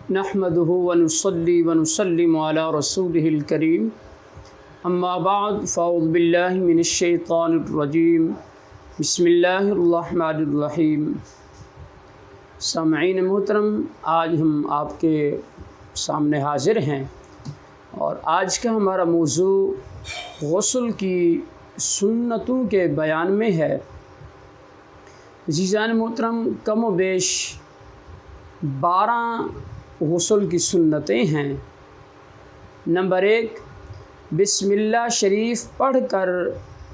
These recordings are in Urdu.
نحمده ونصلي ونسلم على رسوله الكريم اما بعد فاعوذ باللہ من الشیطان الرجیم بسم اللہ الرحمن الرحیم۔ سامعین محترم، آج ہم آپ کے سامنے حاضر ہیں اور آج کا ہمارا موضوع غسل کی سنتوں کے بیان میں ہے۔ عزیزان محترم، کم و بیش 12 غسل کی سنتیں ہیں۔ نمبر 1، بسم اللہ شریف پڑھ کر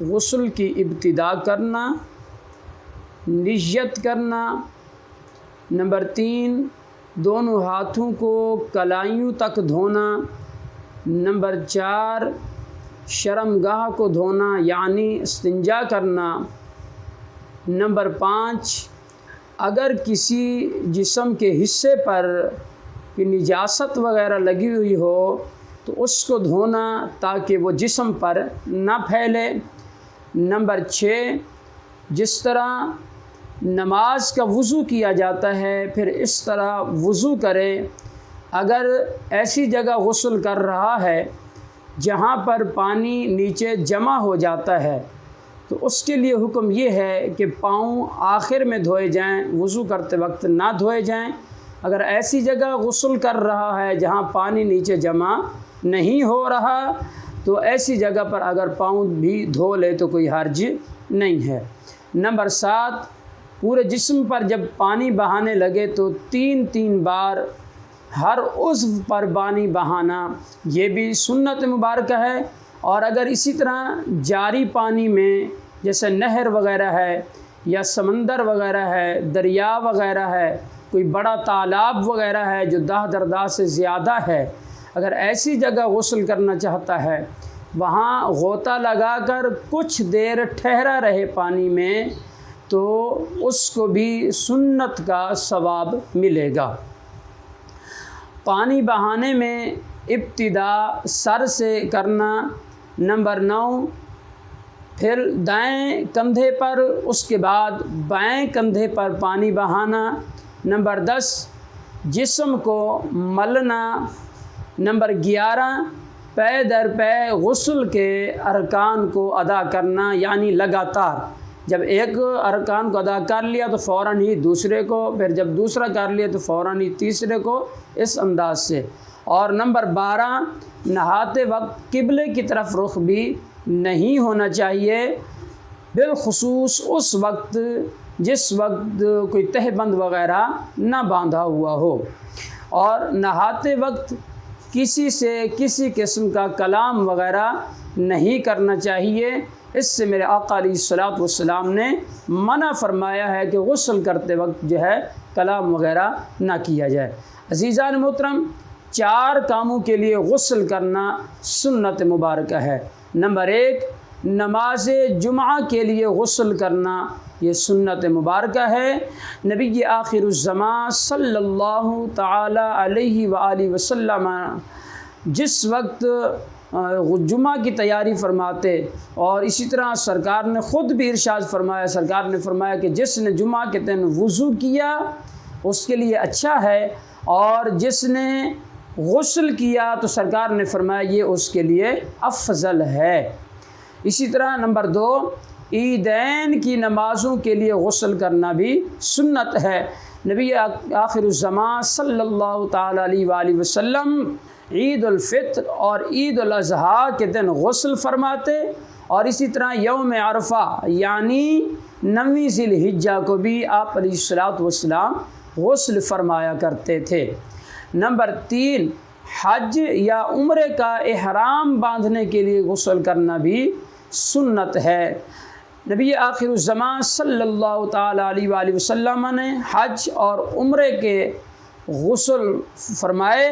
غسل کی ابتدا کرنا، نیت کرنا۔ نمبر 3، دونوں ہاتھوں کو کلائیوں تک دھونا۔ نمبر 4، شرمگاہ کو دھونا یعنی استنجا کرنا۔ نمبر 5، اگر کسی جسم کے حصے پر کہ نجاست وغیرہ لگی ہوئی ہو تو اس کو دھونا تاکہ وہ جسم پر نہ پھیلے۔ نمبر 6، جس طرح نماز کا وضو کیا جاتا ہے پھر اس طرح وضو کرے۔ اگر ایسی جگہ غسل کر رہا ہے جہاں پر پانی نیچے جمع ہو جاتا ہے تو اس کے لیے حکم یہ ہے کہ پاؤں آخر میں دھوئے جائیں، وضو کرتے وقت نہ دھوئے جائیں۔ اگر ایسی جگہ غسل کر رہا ہے جہاں پانی نیچے جمع نہیں ہو رہا تو ایسی جگہ پر اگر پاؤں بھی دھو لے تو کوئی حرج نہیں ہے۔ نمبر 7، پورے جسم پر جب پانی بہانے لگے تو 3 بار ہر عضو پر پانی بہانا، یہ بھی سنت مبارکہ ہے۔ اور اگر اسی طرح جاری پانی میں جیسے نہر وغیرہ ہے یا سمندر وغیرہ ہے، دریا وغیرہ ہے، کوئی بڑا تالاب وغیرہ ہے جو دہ سے زیادہ ہے، اگر ایسی جگہ غسل کرنا چاہتا ہے وہاں غوطہ لگا کر کچھ دیر ٹھہرا رہے پانی میں تو اس کو بھی سنت کا ثواب ملے گا۔ پانی بہانے میں ابتدا سر سے کرنا۔ نمبر 9، پھر دائیں کندھے پر، اس کے بعد بائیں کندھے پر پانی بہانا۔ نمبر 10، جسم کو ملنا۔ نمبر 11، پے در پے غسل کے ارکان کو ادا کرنا یعنی لگاتار، جب ایک ارکان کو ادا کر لیا تو فوراً ہی دوسرے کو، پھر جب دوسرا کر لیا تو فوراً ہی تیسرے کو، اس انداز سے۔ اور نمبر 12، نہاتے وقت قبلے کی طرف رخ بھی نہیں ہونا چاہیے، بالخصوص اس وقت جس وقت کوئی تہہ بند وغیرہ نہ باندھا ہوا ہو۔ اور نہاتے وقت کسی سے کسی قسم کا کلام وغیرہ نہیں کرنا چاہیے، اس سے میرے آقا علیہ الصلوۃ والسلام نے منع فرمایا ہے کہ غسل کرتے وقت جو ہے کلام وغیرہ نہ کیا جائے۔ عزیزان محترم، 4 کاموں کے لیے غسل کرنا سنت مبارکہ ہے۔ نمبر 1، نماز جمعہ کے لیے غسل کرنا، یہ سنت مبارکہ ہے۔ نبی آخر الزمان صلی اللہ تعالی علیہ وآلہ وسلم جس وقت جمعہ کی تیاری فرماتے اور اسی طرح سرکار نے خود بھی ارشاد فرمایا، سرکار نے فرمایا کہ جس نے جمعہ کے دن وضو کیا اس کے لیے اچھا ہے، اور جس نے غسل کیا تو سرکار نے فرمایا یہ اس کے لیے افضل ہے۔ اسی طرح نمبر 2، عیدین کی نمازوں کے لیے غسل کرنا بھی سنت ہے۔ نبی آخر الزمان صلی اللہ تعالی علیہ وآلہ وسلم عید الفطر اور عید الاضحیٰ کے دن غسل فرماتے، اور اسی طرح یوم عرفہ یعنی 9 ذی الحجہ کو بھی آپ علیہ الصلوۃ والسلام غسل فرمایا کرتے تھے۔ نمبر 3، حج یا عمرے کا احرام باندھنے کے لیے غسل کرنا بھی سنت ہے۔ نبی آخر الزمان صلی اللہ تعالی علیہ وآلہ وسلم نے حج اور عمرے کے غسل فرمائے،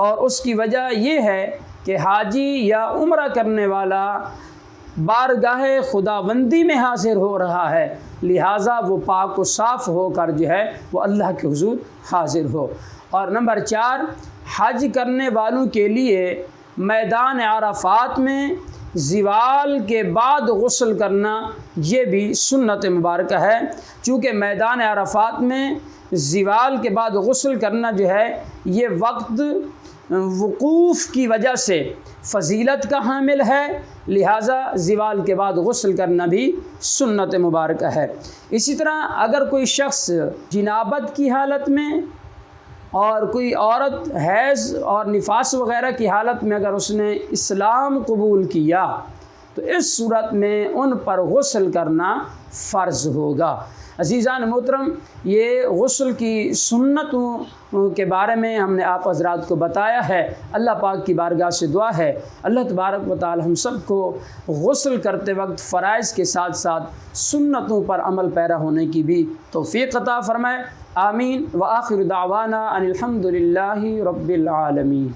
اور اس کی وجہ یہ ہے کہ حاجی یا عمرہ کرنے والا بارگاہ خداوندی میں حاضر ہو رہا ہے، لہٰذا وہ پاک و صاف ہو کر جو ہے وہ اللہ کے حضور حاضر ہو۔ اور نمبر 4، حج کرنے والوں کے لیے میدان عرفات میں زوال کے بعد غسل کرنا یہ بھی سنت مبارکہ ہے، چونکہ میدان عرفات میں زوال کے بعد غسل کرنا جو ہے یہ وقت وقوف کی وجہ سے فضیلت کا حامل ہے، لہٰذا زوال کے بعد غسل کرنا بھی سنت مبارکہ ہے۔ اسی طرح اگر کوئی شخص جنابت کی حالت میں اور کوئی عورت حیض اور نفاس وغیرہ کی حالت میں اگر اس نے اسلام قبول کیا تو اس صورت میں ان پر غسل کرنا فرض ہوگا۔ عزیزان محترم، یہ غسل کی سنتوں کے بارے میں ہم نے آپ حضرات کو بتایا ہے۔ اللہ پاک کی بارگاہ سے دعا ہے اللہ تبارک و تعالی ہم سب کو غسل کرتے وقت فرائض کے ساتھ ساتھ سنتوں پر عمل پیرا ہونے کی بھی توفیق عطا فرمائے۔ آمین۔ وآخر دعوانا ان الحمد للہ رب العالمین۔